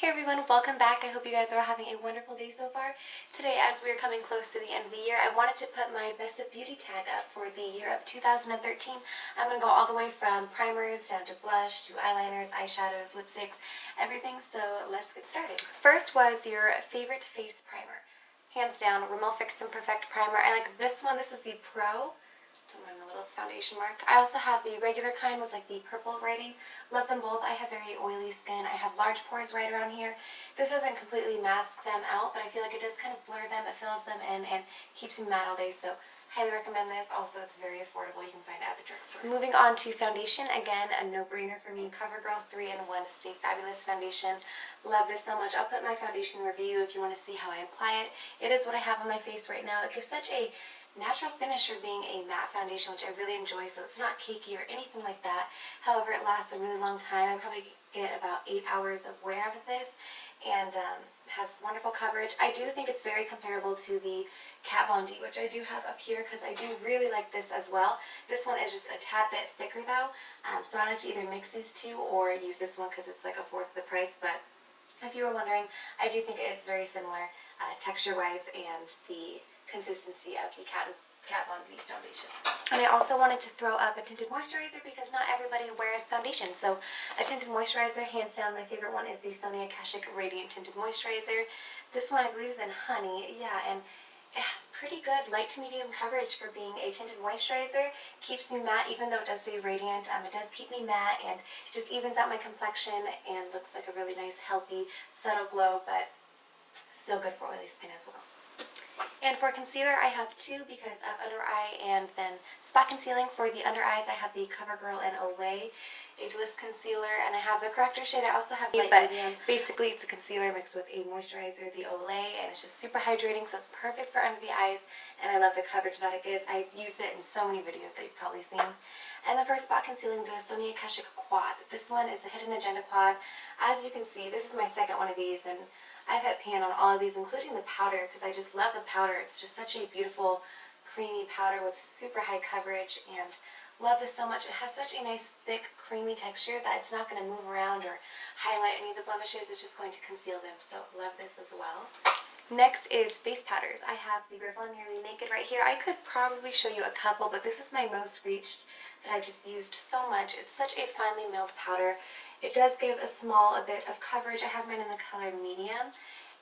Hey everyone, welcome back. I hope you guys are having a wonderful day so far. Today, as we are coming close to the end of the year, I wanted to put my Best of Beauty tag up for the year of 2013. I'm going to go all the way from primers down to blush, to eyeliners, eyeshadows, lipsticks, everything, so let's get started. First was your favorite face primer. Hands down, Rimmel Fix and Perfect Primer. I like this one. This is the Pro. Don't mind the little foundation mark. I also have the regular kind with like the purple writing. Love them both. I have very oily skin. I have large pores right around here. This doesn't completely mask them out, but I feel like it does kind of blur them. It fills them in and keeps me matte all day, so highly recommend this. Also, it's very affordable. You can find it at the drugstore. Moving on to foundation. Again, a no-brainer for me. CoverGirl 3-in-1 Stay Fabulous Foundation. Love this so much. I'll put my foundation review if you want to see how I apply it. It is what I have on my face right now. It gives such a natural finish for being a matte foundation, which I really enjoy, so it's not cakey or anything like that. However, it lasts a really long time. I probably get about 8 hours of wear out of this, and has wonderful coverage. I do think it's very comparable to the Kat Von D, which I do have up here because I do really like this as well. This one is just a tad bit thicker though, so I like to either mix these two or use this one because it's like a fourth of the price, but if you were wondering, I do think it is very similar texture-wise and the consistency of the Kat Von D foundation. And I also wanted to throw up a tinted moisturizer because not everybody wears foundation. So a tinted moisturizer, hands down, my favorite one is the Sonia Kashuk Radiant Tinted Moisturizer. This one I believe is in honey, yeah, and it has pretty good light to medium coverage for being a tinted moisturizer. Keeps me matte even though it does say radiant. It does keep me matte and just evens out my complexion and looks like a really nice, healthy, subtle glow, but still good for oily skin as well. And for concealer, I have two because of under eye and then spot concealing. For the under eyes, I have the CoverGirl and Olay Ageless Concealer, and I have the corrector shade. I also have light medium. Basically, it's a concealer mixed with a moisturizer, the Olay, and it's just super hydrating, so it's perfect for under the eyes, and I love the coverage that it gives. I've used it in so many videos that you've probably seen. And then for spot concealing, the Sonia Kashuk Quad. This one is the Hidden Agenda Quad. As you can see, this is my second one of these, and I've had pan on all of these, including the powder, because I just love the powder. It's just such a beautiful, creamy powder with super high coverage, and love this so much. It has such a nice, thick, creamy texture that it's not going to move around or highlight any of the blemishes. It's just going to conceal them, so love this as well. Next is face powders. I have the Revlon Nearly Naked right here. I could probably show you a couple, but this is my most reached that I've just used so much. It's such a finely milled powder. It does give a bit of coverage. I have mine in the color medium,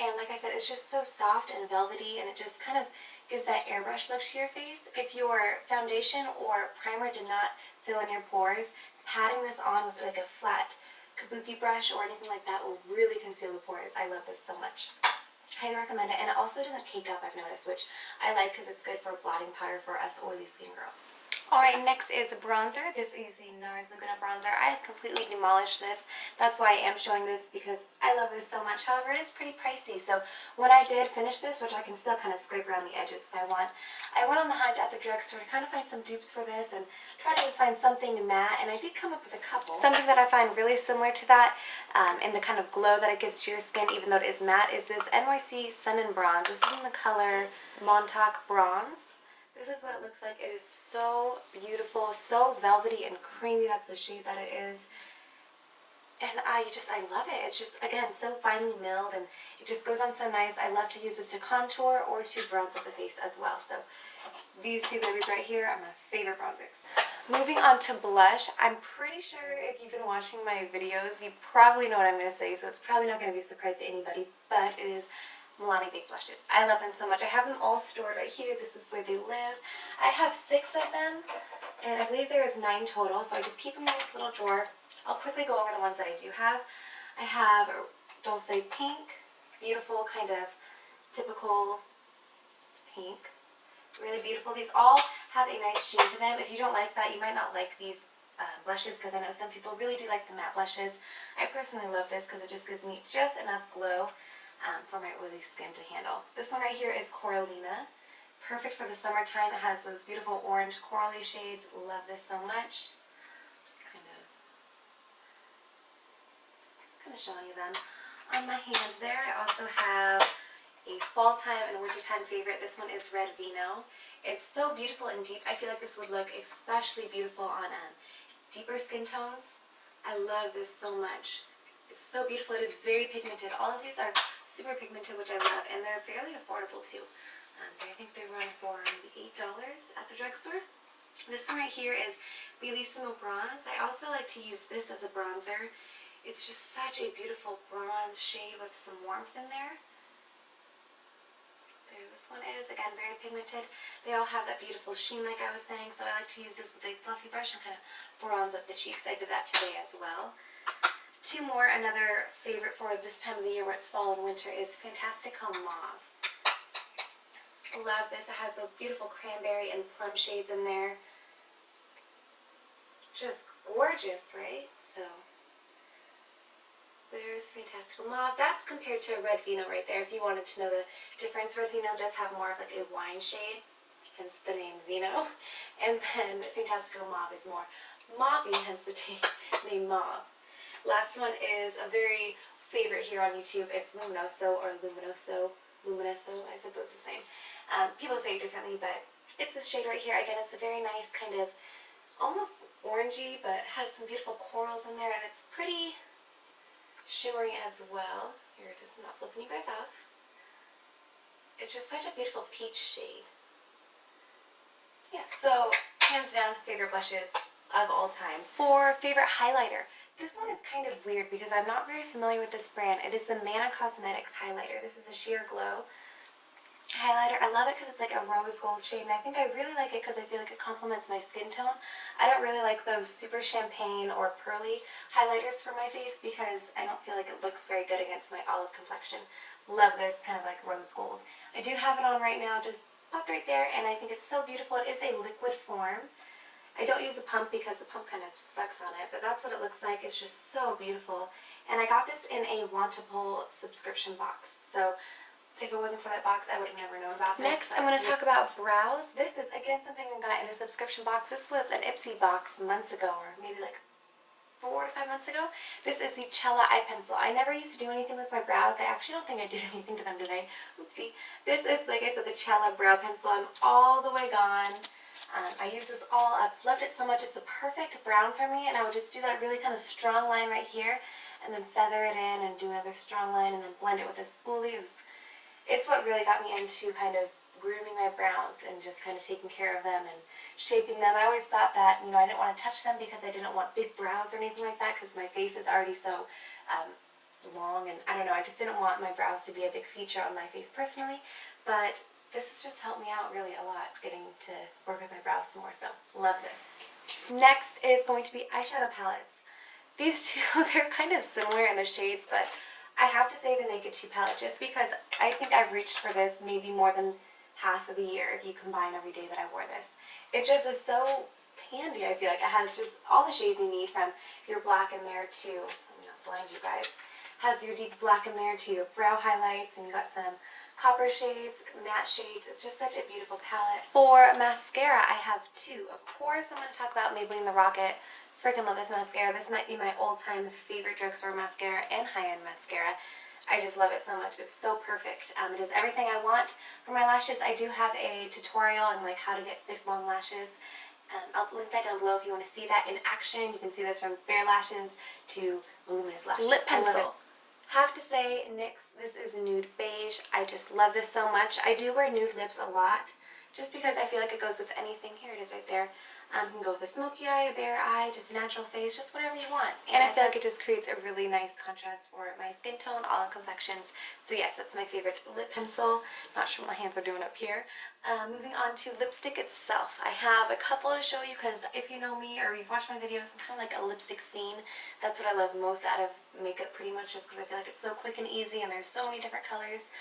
and like I said, it's just so soft and velvety, and it just kind of gives that airbrush look to your face. If your foundation or primer did not fill in your pores, patting this on with like a flat kabuki brush or anything like that will really conceal the pores. I love this so much. Highly recommend it, and it also doesn't cake up, I've noticed, which I like because it's good for blotting powder for us oily skin girls. Alright, next is bronzer. This is the NARS Laguna bronzer. I have completely demolished this. That's why I am showing this, because I love this so much. However, it is pretty pricey. So when I did finish this, which I can still kind of scrape around the edges if I want, I went on the hunt at the drugstore to kind of find some dupes for this and try to just find something matte, and I did come up with a couple. Something that I find really similar to that in the kind of glow that it gives to your skin, even though it is matte, is this NYC Sun and Bronze. This is in the color Montauk Bronze. This is what it looks like. It is so beautiful, so velvety and creamy. That's the shade that it is. And I love it. It's just, again, so finely milled, and it just goes on so nice. I love to use this to contour or to bronze up the face as well. So these two babies right here are my favorite bronzers. Moving on to blush. I'm pretty sure if you've been watching my videos, you probably know what I'm going to say, so it's probably not going to be a surprise to anybody, but it is Milani Baked Blushes. I love them so much. I have them all stored right here. This is where they live. I have 6 of them, and I believe there is 9 total, so I just keep them in this little drawer. I'll quickly go over the ones that I do have. I have Dulce Pink, beautiful, kind of typical pink. Really beautiful. These all have a nice sheen to them. If you don't like that, you might not like these blushes, because I know some people really do like the matte blushes. I personally love this because it just gives me just enough glow for my oily skin to handle. This one right here is Coralina. Perfect for the summertime. It has those beautiful orange corally shades. Love this so much. Just kind of showing you them. On my hand there, I also have a fall time and a wintertime favorite. This one is Red Vino. It's so beautiful and deep. I feel like this would look especially beautiful on deeper skin tones. I love this so much. So beautiful. It is very pigmented. All of these are super pigmented, which I love, and they're fairly affordable too. I think they run for maybe $8 at the drugstore. This one right here is Bellissimo Bronze. I also like to use this as a bronzer. It's just such a beautiful bronze shade with some warmth in there. There, this one is, again, very pigmented. They all have that beautiful sheen like I was saying, so I like to use this with a fluffy brush and kind of bronze up the cheeks. I did that today as well. Two more, another favorite for this time of the year where it's fall and winter is Fantastico Mauve. Love this. It has those beautiful cranberry and plum shades in there. Just gorgeous, right? So there's Fantastico Mauve. That's compared to Red Vino right there. If you wanted to know the difference, Red Vino does have more of like a wine shade, hence the name Vino. And then Fantastico Mauve is more mauve-y, hence the name Mauve. Last one is a very favorite here on YouTube. It's Luminoso or Luminoso. I said both the same. People say it differently, but it's this shade right here. Again, it's a very nice kind of almost orangey, but has some beautiful corals in there, and it's pretty shimmery as well. Here it is. I'm not flipping you guys off. It's just such a beautiful peach shade. Yeah, so hands down, favorite blushes of all time. For favorite highlighter, this one is kind of weird because I'm not very familiar with this brand. It is the Mana Cosmetics highlighter. This is a sheer glow highlighter. I love it because it's like a rose gold shade, and I think I really like it because I feel like it complements my skin tone. I don't really like those super champagne or pearly highlighters for my face because I don't feel like it looks very good against my olive complexion. Love this kind of like rose gold. I do have it on right now, just popped right there, and I think it's so beautiful. It is a liquid form. I don't use a pump because the pump kind of sucks on it, but that's what it looks like. It's just so beautiful. And I got this in a Wantable subscription box. So if it wasn't for that box, I would have never known about this. Next, I'm going to talk about brows. This is, again, something I got in a subscription box. This was an Ipsy box months ago, or maybe like 4 to 5 months ago. This is the Cella Eye Pencil. I never used to do anything with my brows. I actually don't think I did anything to them today. Oopsie. This is, like I said, the Cella Brow Pencil. I'm all the way gone. I use this all up. Loved it so much. It's a perfect brown for me, and I would just do that really kind of strong line right here, and then feather it in and do another strong line, and then blend it with a spoolie. It's what really got me into kind of grooming my brows and just kind of taking care of them and shaping them. I always thought that, you know, I didn't want to touch them because I didn't want big brows or anything like that because my face is already so long, and I don't know, I just didn't want my brows to be a big feature on my face personally, but this has just helped me out really a lot getting to work with my brows some more, so love this. Next is going to be eyeshadow palettes. These two, they're kind of similar in the shades, but I have to say the Naked 2 palette just because I think I've reached for this maybe more than half of the year if you combine every day that I wore this. It just is so handy. I feel like it has just all the shades you need, from your black in there to, let me not blind you guys, has your deep black in there to your brow highlights, and you got some copper shades, matte shades. It's just such a beautiful palette. For mascara, I have two. Of course, I'm going to talk about Maybelline The Rocket. Freaking love this mascara. This might be my all-time favorite drugstore mascara and high-end mascara. I just love it so much. It's so perfect. It does everything I want. For my lashes, I do have a tutorial on like how to get thick, long lashes. I'll link that down below if you want to see that in action. You can see this from bare lashes to voluminous lashes. Lip pencil. Have to say, NYX, this is nude beige. I just love this so much. I do wear nude lips a lot, just because I feel like it goes with anything. Here it is right there. You can go with a smoky eye, a bare eye, just a natural face, just whatever you want. And I feel like it just creates a really nice contrast for my skin tone, all complexions. So yes, that's my favorite lip pencil. Not sure what my hands are doing up here. Moving on to lipstick itself. I have a couple to show you because if you know me or you've watched my videos, I'm kind of like a lipstick fiend. That's what I love most out of makeup pretty much, just because I feel like it's so quick and easy and there's so many different colors.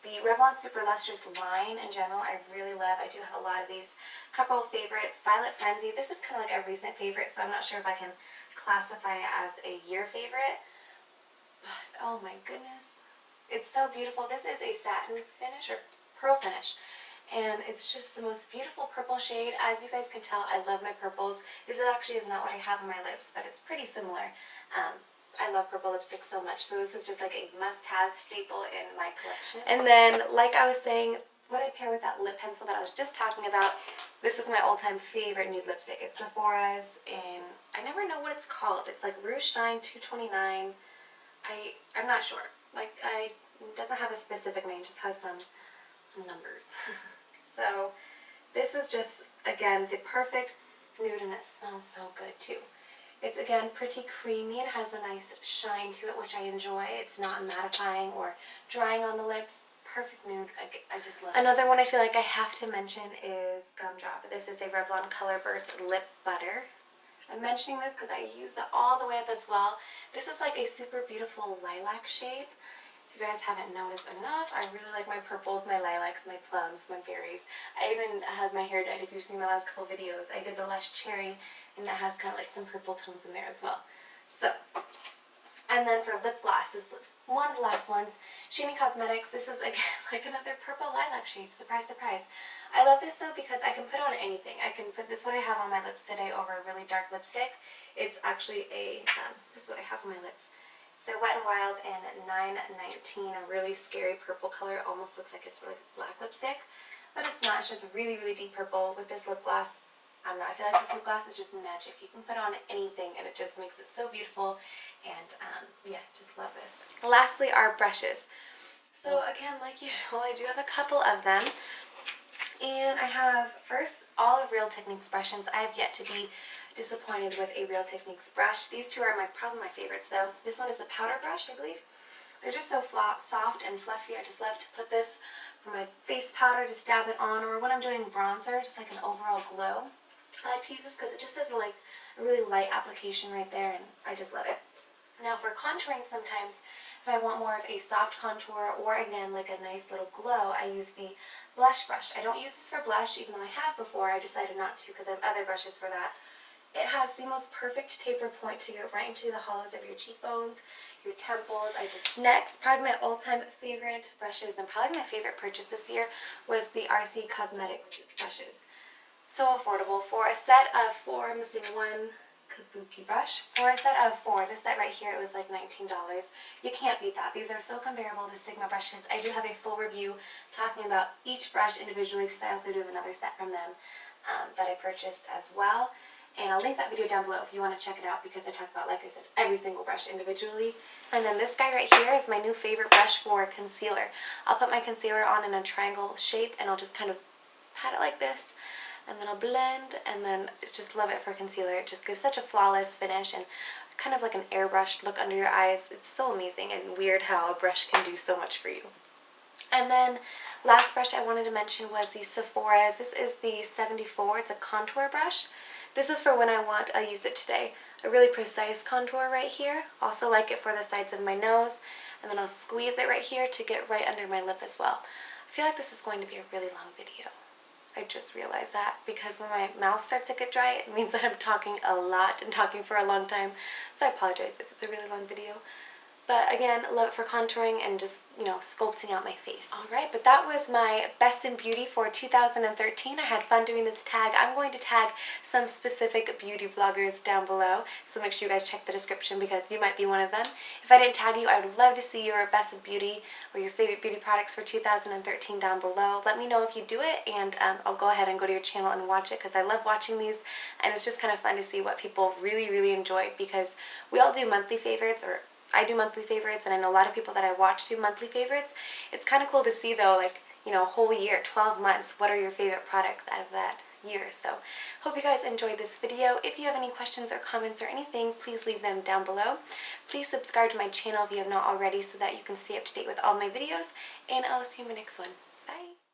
The Revlon Super Lustrous line in general, I really love. I do have a lot of these. Couple of favorites. Violet Frenzy. This is kind of like a recent favorite, so I'm not sure if I can classify it as a year favorite. But, oh my goodness. It's so beautiful. This is a satin finish, or pearl finish. And it's just the most beautiful purple shade. As you guys can tell, I love my purples. This actually is not what I have on my lips, but it's pretty similar. I love purple lipstick so much, so this is just like a must-have staple in my collection. And then, like I was saying, what I pair with that lip pencil that I was just talking about, this is my all-time favorite nude lipstick. It's Sephora's, and I never know what it's called. It's like Rouge Shine 229. I'm not sure. Like, it doesn't have a specific name, just has some numbers. So this is just, again, the perfect nude, and it smells so good too. It's, again, pretty creamy. It has a nice shine to it, which I enjoy. It's not mattifying or drying on the lips. Perfect nude. I just love it. Another one I feel like I have to mention is Gumdrop. This is a Revlon Color Burst Lip Butter. I'm mentioning this because I use that all the way up as well. This is like a super beautiful lilac shade. If you guys haven't noticed enough, I really like my purples, my lilacs, my plums, my berries. I even had my hair dyed. If you've seen my last couple videos, I did the Lush Cherry, and that has kind of like some purple tones in there as well. So, and then for lip gloss, this is one of the last ones. Shiny Cosmetics. This is, again, like another purple lilac shade. Surprise, surprise. I love this though because I can put on anything. I can put this, what I have on my lips today, over a really dark lipstick. It's actually a, this is what I have on my lips. It's a Wet n Wild in 919, a really scary purple color. It almost looks like it's like black lipstick, but it's not. It's just really, really deep purple. With this lip gloss, I don't know, I feel like this lip gloss is just magic. You can put on anything and it just makes it so beautiful, and yeah, just love this. Lastly, our brushes. So again, like usual, I do have a couple of them. And I have, first, all of Real Techniques brushes. I have yet to be disappointed with a Real Techniques brush. These two are probably my favorites though. This one is the powder brush, I believe. They're just so soft and fluffy. I just love to put this for my face powder, just dab it on, or when I'm doing bronzer, just like an overall glow. I like to use this because it just has like a really light application right there, and I just love it. Now for contouring, sometimes if I want more of a soft contour or again like a nice little glow, I use the blush brush. I don't use this for blush, even though I have before. I decided not to because I have other brushes for that. It has the most perfect taper point to get right into the hollows of your cheekbones, your temples. Next, probably my all-time favorite brushes, and probably my favorite purchase this year, was the RC Cosmetics brushes. So affordable. For a set of 4, I'm missing one kabuki brush. For a set of 4, this set right here, it was like $19. You can't beat that. These are so comparable to Sigma brushes. I do have a full review talking about each brush individually because I also do have another set from them that I purchased as well. And I'll link that video down below if you want to check it out because I talk about, like I said, every single brush individually. And then this guy right here is my new favorite brush for concealer. I'll put my concealer on in a triangle shape and I'll just kind of pat it like this. And then I'll blend, and then just love it for concealer. It just gives such a flawless finish and kind of like an airbrushed look under your eyes. It's so amazing and weird how a brush can do so much for you. And then last brush I wanted to mention was the Sephora's. This is the 74. It's a contour brush. This is for when I'll use it today. A really precise contour right here. Also like it for the sides of my nose. And then I'll squeeze it right here to get right under my lip as well. I feel like this is going to be a really long video. I just realized that because when my mouth starts to get dry, it means that I'm talking a lot and talking for a long time. So I apologize if it's a really long video. But again, love it for contouring and just, you know, sculpting out my face. Alright, but that was my Best in Beauty for 2013. I had fun doing this tag. I'm going to tag some specific beauty vloggers down below, so make sure you guys check the description because you might be one of them. If I didn't tag you, I would love to see your Best of Beauty or your favorite beauty products for 2013 down below. Let me know if you do it, and I'll go ahead and go to your channel and watch it because I love watching these, and it's just kind of fun to see what people really, really enjoy because we all do monthly favorites, or I do monthly favorites, and I know a lot of people that I watch do monthly favorites. It's kind of cool to see though, like, you know, a whole year, 12 months, what are your favorite products out of that year. So, hope you guys enjoyed this video. If you have any questions or comments or anything, please leave them down below. Please subscribe to my channel if you have not already so that you can stay up to date with all my videos, and I'll see you in my next one. Bye!